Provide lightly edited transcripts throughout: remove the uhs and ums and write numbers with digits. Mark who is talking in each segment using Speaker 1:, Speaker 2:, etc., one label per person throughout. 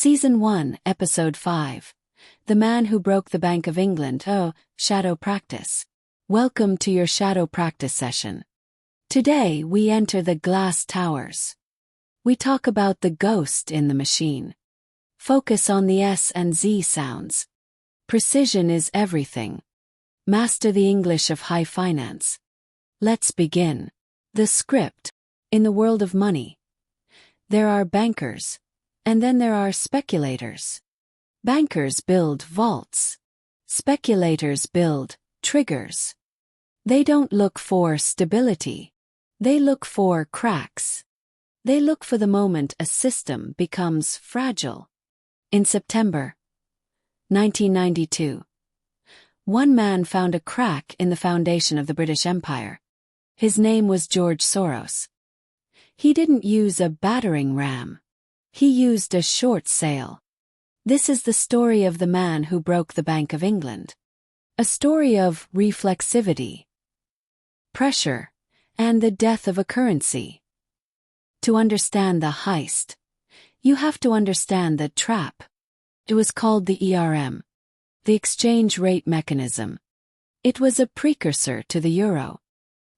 Speaker 1: Season 1, Episode 5. The Man Who Broke the Bank of England. Shadow Practice. Welcome to your shadow practice session. Today we enter the glass towers. We talk about the ghost in the machine. Focus on the S and Z sounds. Precision is everything. Master the English of high finance. Let's begin. The script. In the world of money, there are bankers, and then there are speculators. Bankers build vaults. Speculators build triggers. They don't look for stability. They look for cracks. They look for the moment a system becomes fragile. In September 1992, one man found a crack in the foundation of the British Empire. His name was George Soros. He didn't use a battering ram. He used a short sail. This is the story of the man who broke the Bank of England. A story of reflexivity, pressure, and the death of a currency. To understand the heist, you have to understand the trap. It was called the ERM, the exchange rate mechanism. It was a precursor to the euro.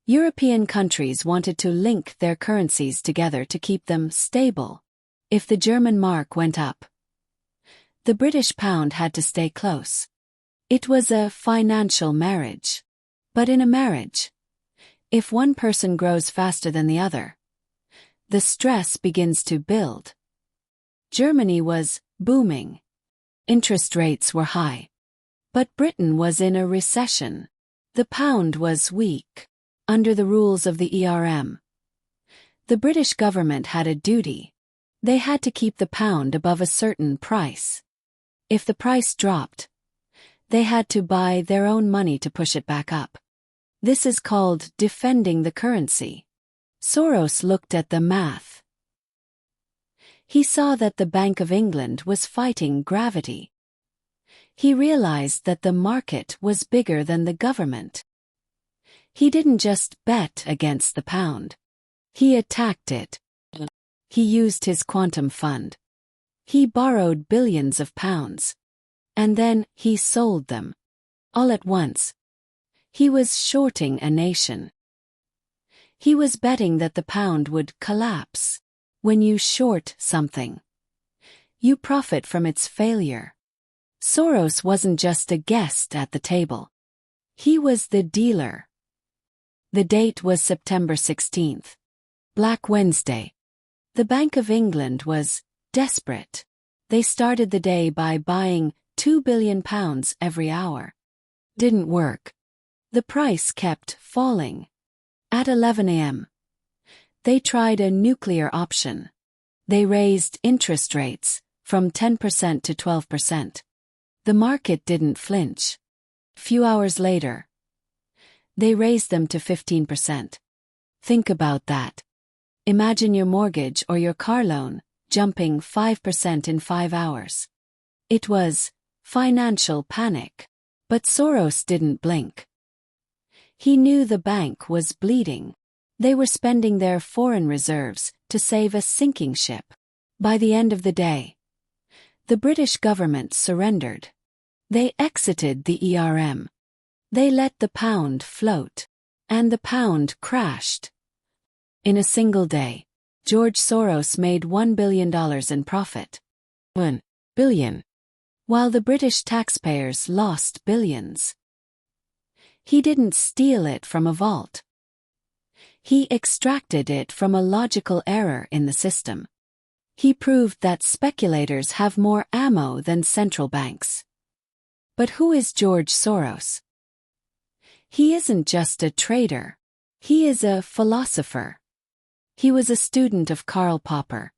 Speaker 1: European countries wanted to link their currencies together to keep them stable. If the German mark went up, the British pound had to stay close. It was a financial marriage. But in a marriage, if one person grows faster than the other, the stress begins to build. Germany was booming. Interest rates were high. But Britain was in a recession. The pound was weak. Under the rules of the ERM, the British government had a duty. They had to keep the pound above a certain price. If the price dropped, they had to buy their own money to push it back up. This is called defending the currency. Soros looked at the math. He saw that the Bank of England was fighting gravity. He realized that the market was bigger than the government. He didn't just bet against the pound. He attacked it. He used his quantum fund. He borrowed billions of pounds. And then he sold them. All at once. He was shorting a nation. He was betting that the pound would collapse. When you short something, you profit from its failure. Soros wasn't just a guest at the table. He was the dealer. The date was September 16th. Black Wednesday. The Bank of England was desperate. They started the day by buying £2 billion every hour. Didn't work. The price kept falling. At 11 a.m., they tried a nuclear option. They raised interest rates from 10% to 12%. The market didn't flinch. Few hours later, they raised them to 15%. Think about that. Imagine your mortgage or your car loan jumping 5% in 5 hours. It was financial panic. But Soros didn't blink. He knew the bank was bleeding. They were spending their foreign reserves to save a sinking ship. By the end of the day, the British government surrendered. They exited the ERM. They let the pound float. And the pound crashed. In a single day, George Soros made $1 billion in profit. $1 billion. While the British taxpayers lost billions. He didn't steal it from a vault. He extracted it from a logical error in the system. He proved that speculators have more ammo than central banks. But who is George Soros? He isn't just a trader. He is a philosopher. He was a student of Karl Popper.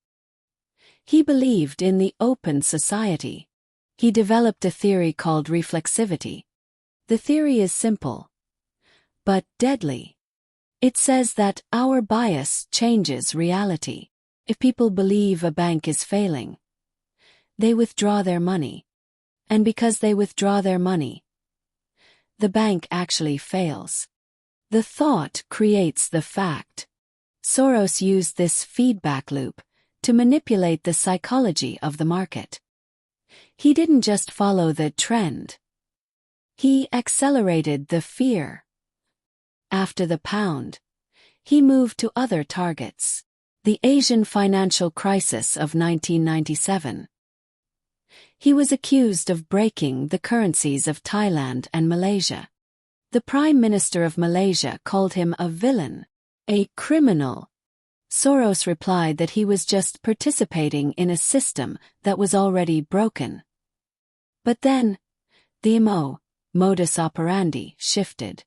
Speaker 1: He believed in the open society. He developed a theory called reflexivity. The theory is simple, but deadly. It says that our bias changes reality. If people believe a bank is failing, they withdraw their money. And because they withdraw their money, the bank actually fails. The thought creates the fact. Soros used this feedback loop to manipulate the psychology of the market. He didn't just follow the trend. He accelerated the fear. After the pound, he moved to other targets. The Asian financial crisis of 1997. He was accused of breaking the currencies of Thailand and Malaysia. The Prime Minister of Malaysia called him a villain, a criminal. Soros replied that he was just participating in a system that was already broken. But then, the modus operandi shifted.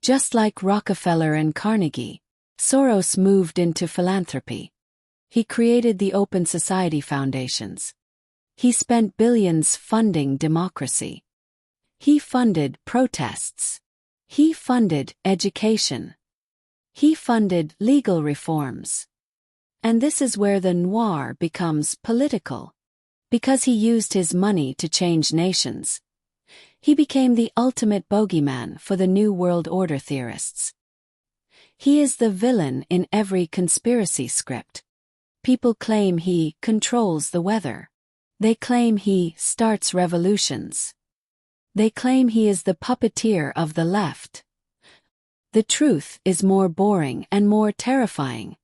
Speaker 1: Just like Rockefeller and Carnegie, Soros moved into philanthropy. He created the Open Society Foundations. He spent billions funding democracy. He funded protests. He funded education. He funded legal reforms. And this is where the noir becomes political. Because he used his money to change nations. He became the ultimate bogeyman for the New World Order theorists. He is the villain in every conspiracy script. People claim he controls the weather. They claim he starts revolutions. They claim he is the puppeteer of the left. The truth is more boring and more terrifying.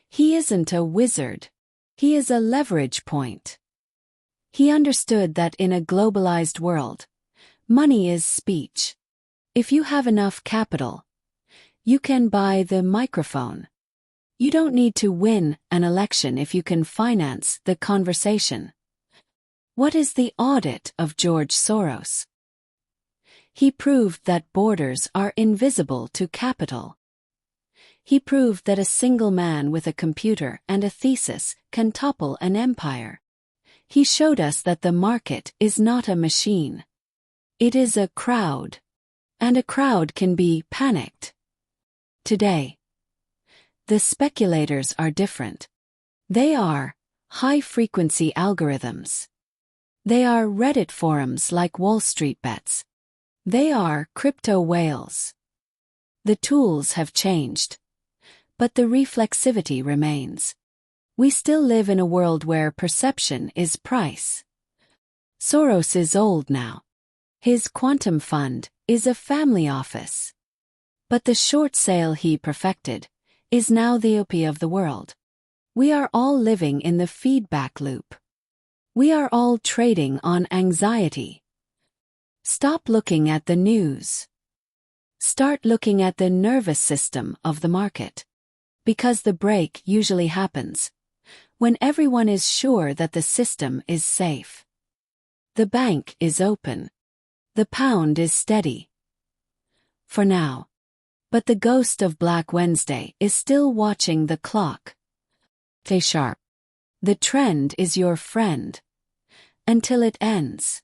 Speaker 1: He isn't a wizard. He is a leverage point. He understood that in a globalized world, money is speech. If you have enough capital, you can buy the microphone. You don't need to win an election if you can finance the conversation. What is the audit of George Soros? He proved that borders are invisible to capital. He proved that a single man with a computer and a thesis can topple an empire. He showed us that the market is not a machine. It is a crowd. And a crowd can be panicked. Today, the speculators are different. They are high-frequency algorithms. They are Reddit forums like Wall Street Bets. They are crypto whales. The tools have changed, but the reflexivity remains. We still live in a world where perception is price. Soros is old now. His quantum fund is a family office. But the short sale he perfected is now the OP of the world. We are all living in the feedback loop. We are all trading on anxiety. Stop looking at the news. Start looking at the nervous system of the market. Because the break usually happens when everyone is sure that the system is safe. The bank is open. The pound is steady. For now. But the ghost of Black Wednesday is still watching the clock. Stay sharp. The trend is your friend. Until it ends.